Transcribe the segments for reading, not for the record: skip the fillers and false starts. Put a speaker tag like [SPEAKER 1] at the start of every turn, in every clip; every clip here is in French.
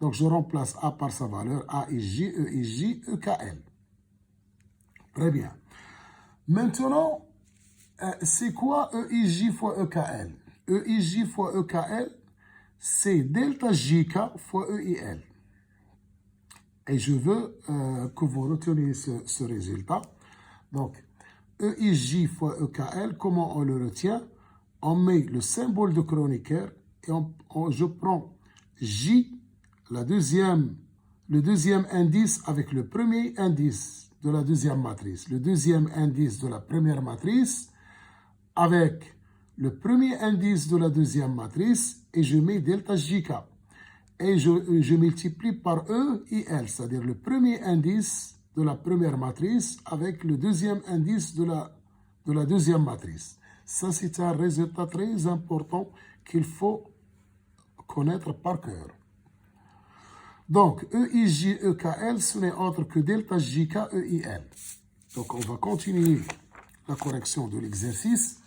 [SPEAKER 1] Donc, je remplace A par sa valeur, A I J, E K L. Très bien. Maintenant, c'est quoi EIJ fois EKL? EIJ fois EKL, c'est delta JK fois EIL. Et je veux que vous reteniez ce résultat. Donc, EIJ fois EKL, comment on le retient? On met le symbole de Kronecker et je prends J, le deuxième indice avec le premier indice de la deuxième matrice, le deuxième indice de la première matrice avec le premier indice de la deuxième matrice et je mets delta JK. Et je multiplie par E et L, c'est-à-dire le premier indice de la première matrice avec le deuxième indice de la deuxième matrice. Ça, c'est un résultat très important qu'il faut connaître par cœur. Donc, EIJ, EKL, ce n'est autre que delta JK, EIL. Donc, on va continuer la correction de l'exercice.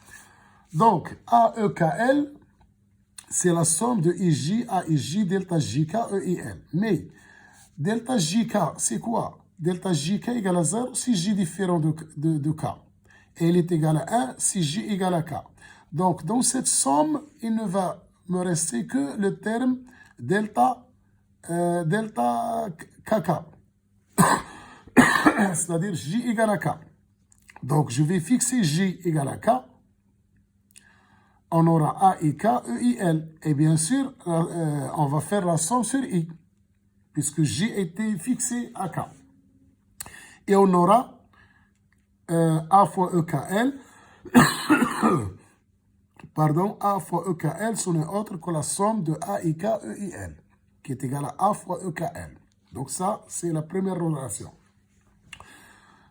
[SPEAKER 1] Donc, AEKL, c'est la somme de IJ, AIJ, delta JK, EIL. Mais, delta JK, c'est quoi? Delta JK égale à 0 si J différent de K. Et elle est égale à 1 si J égale à K. Donc, dans cette somme, il ne va me rester que le terme delta KK. C'est-à-dire J égale à K. Donc, je vais fixer J égale à K. On aura A et K, E, I, L. Et bien sûr, on va faire la somme sur I, puisque J était fixé à K. Et on aura A fois EKL. Pardon, A fois EKL, ce n'est autre que la somme de A et K, E, I, L, qui est égale à A fois EKL. Donc ça, c'est la première relation.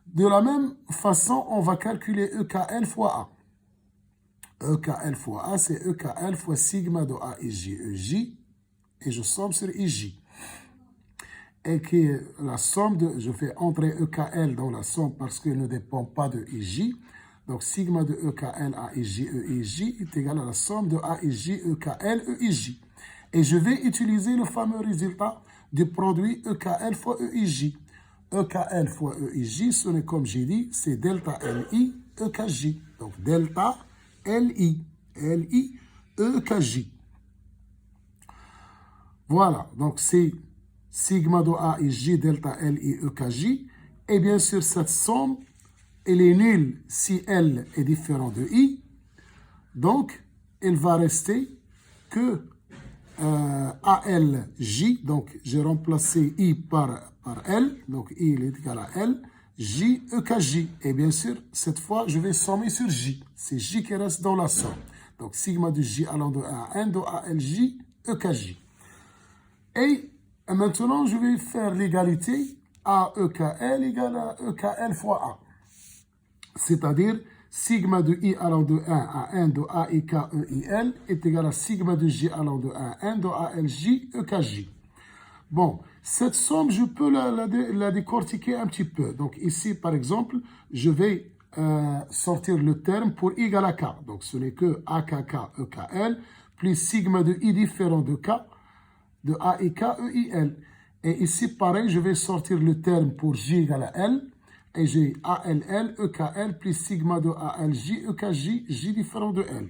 [SPEAKER 1] De la même façon, on va calculer EKL fois A. EKL fois A, c'est EKL fois sigma de A, IJ, EJ, et je somme sur IJ. Et que la somme de, je fais entrer EKL dans la somme parce qu'elle ne dépend pas de IJ. Donc, sigma de EKL A, IJ, EIJ est égal à la somme de A, IJ, EKL, EIJ. Et je vais utiliser le fameux résultat du produit EKL fois EIJ. EKL fois EIJ, ce n'est comme j'ai dit, c'est delta LI, EKJ. Donc, delta LI, EKJ. Voilà, donc c'est sigma de A et J, delta LI, EKJ. Et bien sûr, cette somme, elle est nulle si L est différent de I. Donc, il va rester que ALJ. Donc, j'ai remplacé I par L. Donc, I est égal à L. J, EKJ. Et bien sûr, cette fois, je vais sommer sur J. C'est J qui reste dans la somme. Donc, sigma de J allant de 1 à N de ALJ, EKJ. Et maintenant, je vais faire l'égalité AEKL égale à EKL fois A. C'est-à-dire, sigma de I allant de 1 à N de AIK EIL est égal à sigma de J allant de 1 à N de ALJ EKJ. Bon, cette somme, je peux la décortiquer un petit peu. Donc ici, par exemple, je vais sortir le terme pour I égale à K. Donc ce n'est que AKK EKL plus sigma de I différent de K de AIK EIL. Et ici, pareil, je vais sortir le terme pour J égale à L. Et j'ai ALL, EKL, plus sigma de ALJ, EKJ, J différent de L.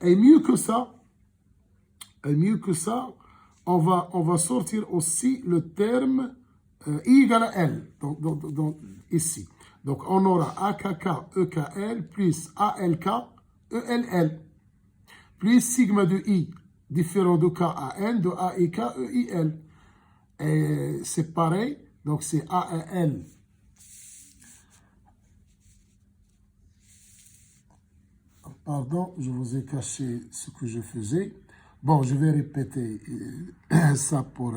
[SPEAKER 1] Et mieux que ça, on va sortir aussi le terme I égale à L, donc, ici. Donc, on aura AKK, EKL, plus ALK, ELL, plus sigma de I différent de K à N, de AIK, EIL. Et c'est pareil, donc c'est AL. Pardon, je vous ai caché ce que je faisais. Bon, je vais répéter ça pour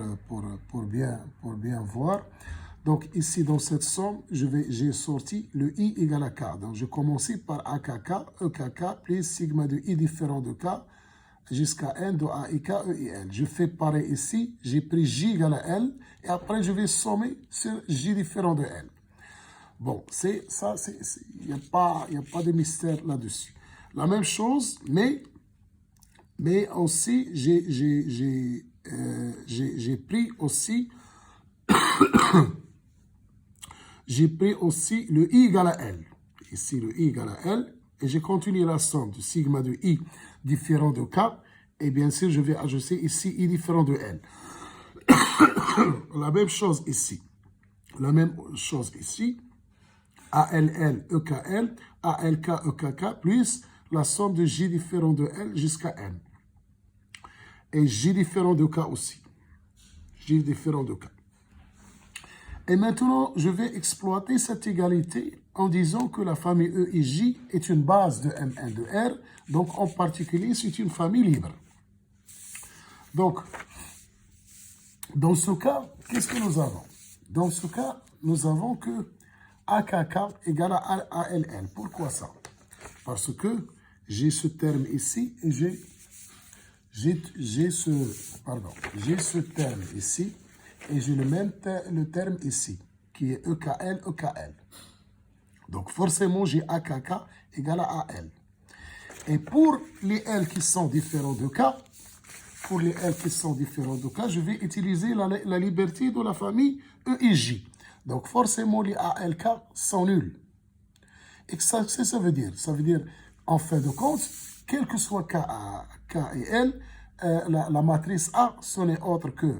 [SPEAKER 1] bien voir. Donc, ici, dans cette somme, j'ai sorti le I égale à K. Donc, je commençais par AKK, EKK, plus sigma de I différent de K, jusqu'à N de AIK, EIL. Je fais pareil ici. J'ai pris J égale à L. Et après, je vais sommer sur J différent de L. Bon, c'est ça, il n'y a pas de mystère là-dessus. La même chose, mais aussi, j'ai j'ai pris aussi le I égale à L. Ici, le I égale à L. Et j'ai continué la somme de sigma de I différent de K. Et bien sûr, je vais ajouter ici I différent de L. La même chose ici. La même chose ici. ALL, EKL, ALK, EKK, plus la somme de J différent de L jusqu'à N. Et J différent de K aussi. J différent de K. Et maintenant, je vais exploiter cette égalité en disant que la famille EIJ est une base de Mn de R. Donc, en particulier, c'est une famille libre. Donc, dans ce cas, qu'est-ce que nous avons? Dans ce cas, nous avons que AKK égale à ALL. Pourquoi ça? Parce que j'ai ce terme ici et j'ai ce terme ici et j'ai le terme ici qui est EKL, EKL. Donc forcément, j'ai AKK égale à AL. Et pour les L qui sont différents de K, je vais utiliser la liberté de la famille EIJ. Donc forcément, les ALK sont nuls. Et ça veut dire? Ça veut dire, en fin de compte, quel que soit K et L, la matrice A, ce n'est autre que